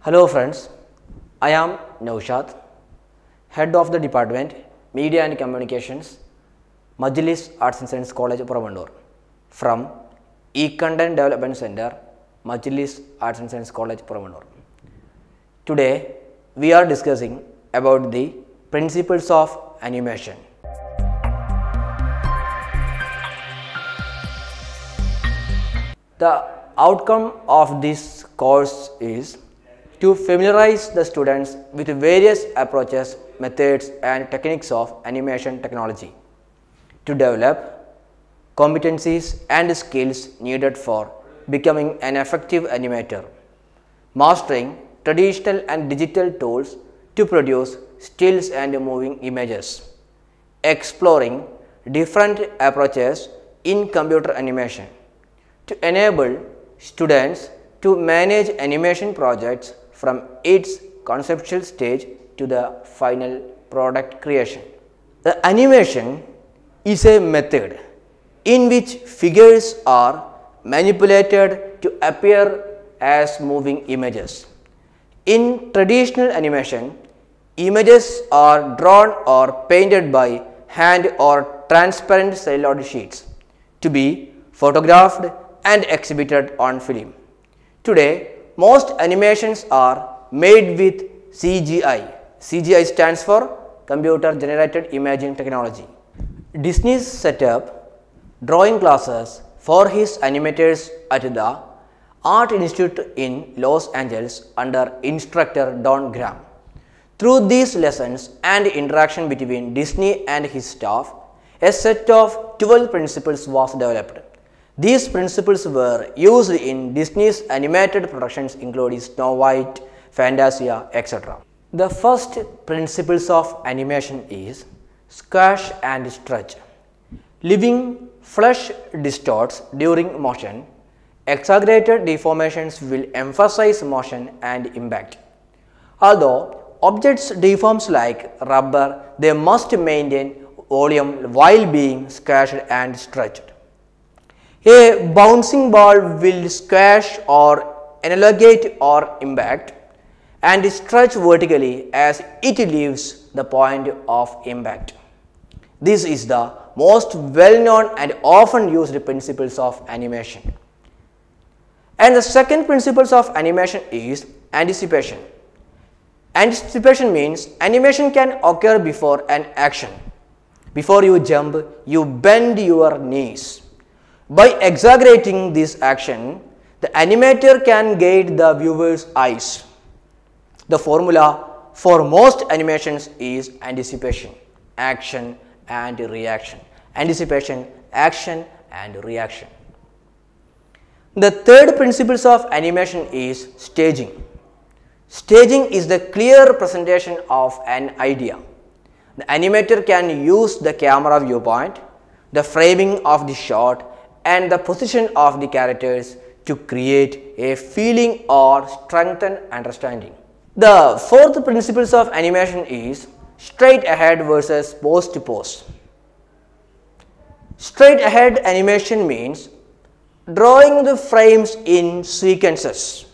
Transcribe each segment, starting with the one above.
Hello friends, I am Naushad, Head of the Department Media and Communications, Majlis Arts and Science College, Puravandur, from E-Content Development Center, Majlis Arts and Science College, Puravandur. Today, we are discussing about the principles of animation. The outcome of this course is to familiarize the students with various approaches, methods and techniques of animation technology, to develop competencies and skills needed for becoming an effective animator, mastering traditional and digital tools to produce stills and moving images, exploring different approaches in computer animation, to enable students to manage animation projects from its conceptual stage to the final product creation. The animation is a method in which figures are manipulated to appear as moving images. In traditional animation, images are drawn or painted by hand or transparent celluloid sheets to be photographed and exhibited on film. Today, most animations are made with CGI. CGI stands for Computer Generated Imaging Technology. Disney set up drawing classes for his animators at the Art Institute in Los Angeles under instructor Don Graham. Through these lessons and interaction between Disney and his staff, a set of 12 principles was developed. These principles were used in Disney's animated productions including Snow White, Fantasia, etc. The first principles of animation is squash and stretch. Living flesh distorts during motion. Exaggerated deformations will emphasize motion and impact. Although objects deform like rubber, they must maintain volume while being squashed and stretched. A bouncing ball will squash or elongate or impact and stretch vertically as it leaves the point of impact. This is the most well-known and often used principles of animation. And the second principles of animation is anticipation. Anticipation means animation can occur before an action. Before you jump, you bend your knees. By exaggerating this action, the animator can guide the viewer's eyes. The formula for most animations is anticipation, action and reaction. Anticipation, action and reaction. The third principle of animation is staging. Staging is the clear presentation of an idea. The animator can use the camera viewpoint, the framing of the shot, and the position of the characters to create a feeling or strengthen understanding. The fourth principle of animation is straight ahead versus pose to pose. Straight ahead animation means drawing the frames in sequences.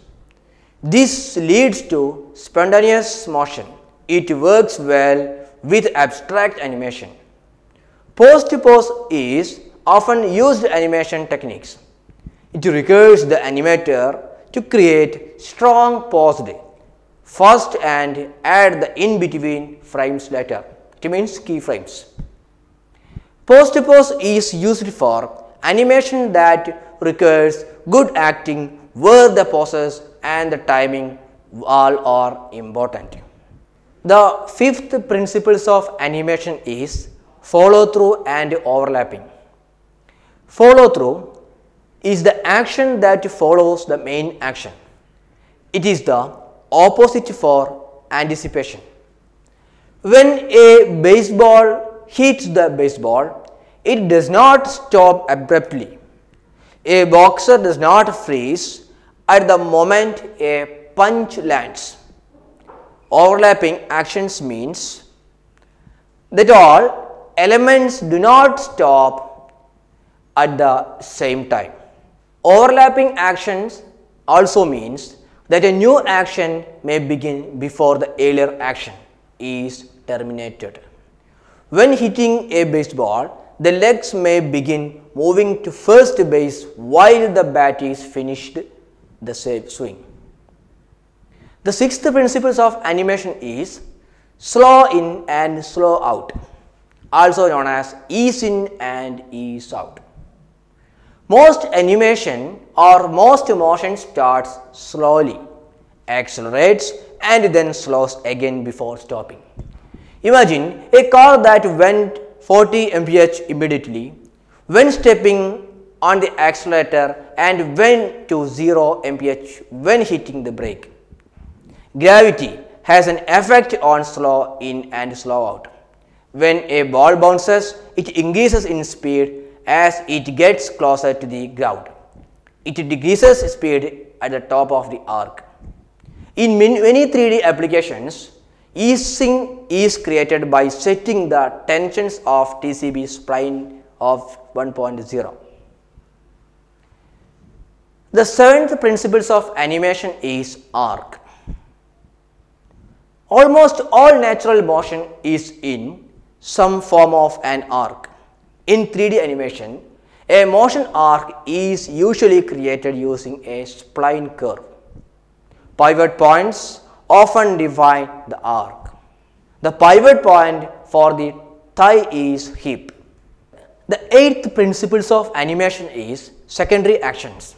This leads to spontaneous motion. It works well with abstract animation. Pose to pose is often used animation techniques. It requires the animator to create strong pose first and add the in-between frames later. It means keyframes. Pose to pose is used for animation that requires good acting where the poses and the timing all are important. The fifth principles of animation is follow through and overlapping. Follow through is the action that follows the main action. It is the opposite for anticipation. When a baseball hits the baseball, it does not stop abruptly. A boxer does not freeze at the moment a punch lands. Overlapping actions means that all elements do not stop at the same time. Overlapping actions also means that a new action may begin before the earlier action is terminated. When hitting a baseball, the legs may begin moving to first base while the bat is finished the swing. The sixth principle of animation is slow in and slow out, also known as ease in and ease out. Most animation or most motion starts slowly, accelerates and then slows again before stopping. Imagine a car that went 40 mph immediately when stepping on the accelerator and went to 0 mph when hitting the brake. Gravity has an effect on slow in and slow out. When a ball bounces, it increases in speed as it gets closer to the ground. It decreases speed at the top of the arc. In many 3D applications, easing is created by setting the tensions of TCB spline of 1.0. The seventh principle of animation is arc. Almost all natural motion is in some form of an arc. In 3D animation, a motion arc is usually created using a spline curve. Pivot points often define the arc. The pivot point for the thigh is hip. The eighth principle of animation is secondary actions.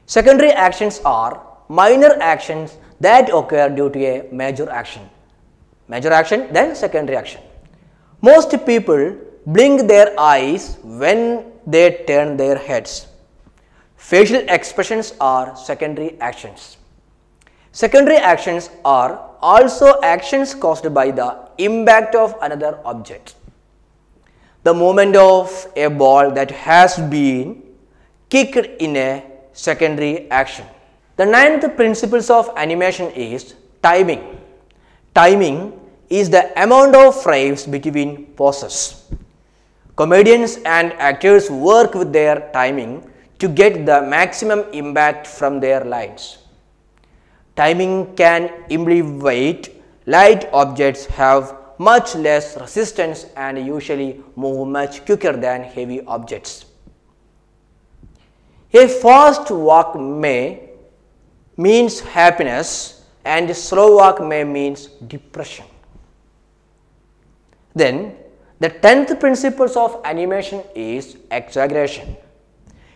Secondary actions are minor actions that occur due to a major action. Major action, then secondary action. Most people blink their eyes when they turn their heads. Facial expressions are secondary actions. Secondary actions are also actions caused by the impact of another object. The movement of a ball that has been kicked in a secondary action. The ninth principle of animation is timing. Timing is the amount of frames between poses. Comedians and actors work with their timing to get the maximum impact from their lines. Timing can imply light objects have much less resistance and usually move much quicker than heavy objects. A fast walk may means happiness and slow walk may means depression. Then the 10th principle of animation is exaggeration.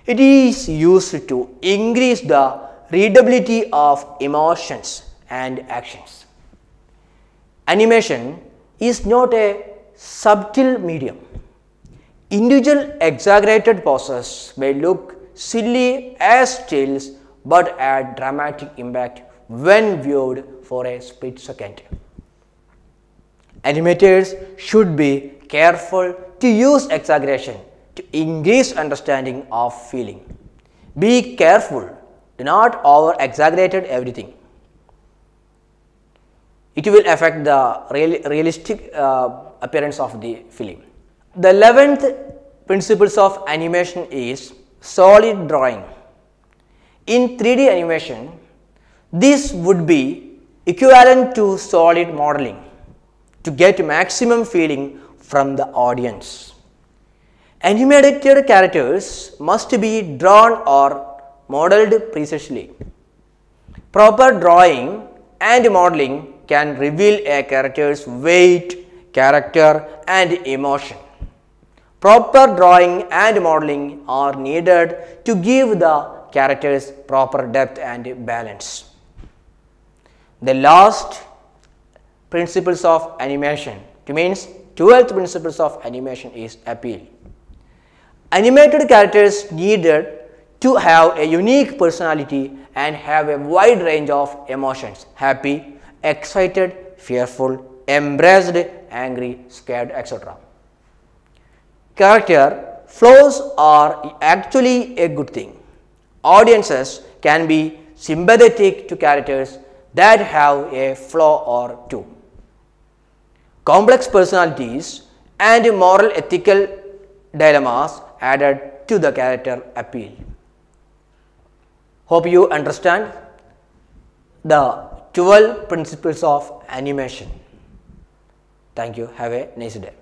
It is used to increase the readability of emotions and actions. Animation is not a subtle medium. Individual exaggerated poses may look silly as stills but add dramatic impact when viewed for a split second. Animators should be careful to use exaggeration to increase understanding of feeling. Be careful, do not over exaggerate everything. It will affect the realistic appearance of the film. The 11th principle of animation is solid drawing. In 3D animation, this would be equivalent to solid modeling to get maximum feeling from the audience. Animated characters must be drawn or modeled precisely. Proper drawing and modeling can reveal a character's weight, character and emotion. Proper drawing and modeling are needed to give the characters proper depth and balance. The last principles of animation, it means 12th principles of animation is appeal. Animated characters needed to have a unique personality and have a wide range of emotions: happy, excited, fearful, embarrassed, angry, scared, etc. Character flaws are actually a good thing. Audiences can be sympathetic to characters that have a flaw or two. Complex personalities and moral ethical dilemmas added to the character appeal. Hope you understand. the 12 principles of animation. Thank you. Have a nice day.